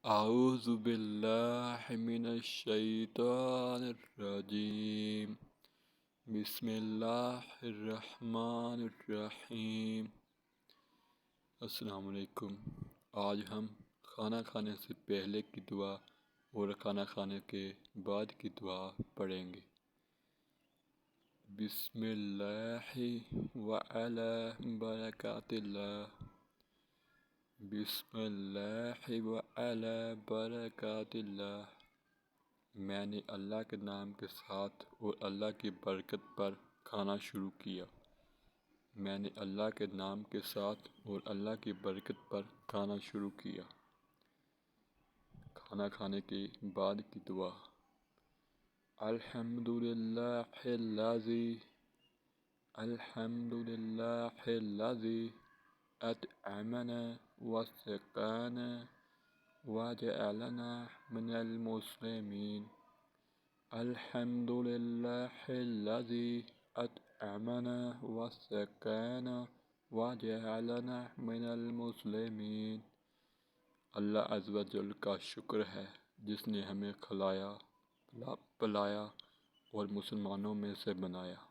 اعوذ باللہ من الشیطان الرجیم بسم اللہ الرحمن الرحیم۔ السلام علیکم۔ آج ہم کھانا کھانے سے پہلے کی دعا اور کھانا کھانے کے بعد کی دعا پڑھیں گے۔ بسم اللہ وعلی برکات اللہ، بسم اللہ وعلی برکات اللہ۔ میں نے اللہ کے نام کے ساتھ اور اللہ کی برکت پر کھانا شروع کیا۔ میں نے اللہ کے نام کے ساتھ اور اللہ کی برکت پر کھانا شروع کیا۔ کھانا کھانے کے بعد کی دعا۔ الحمدللہ الذی اطعمنا وسقانا وجعلنا من المسلمین۔ الحمدللہ الذی اطعمنا وسقانا وجعلنا من المسلمین۔ اللہ عز و جل کا شکر ہے جس نے ہمیں کھلایا پلایا اور مسلمانوں میں سے بنایا۔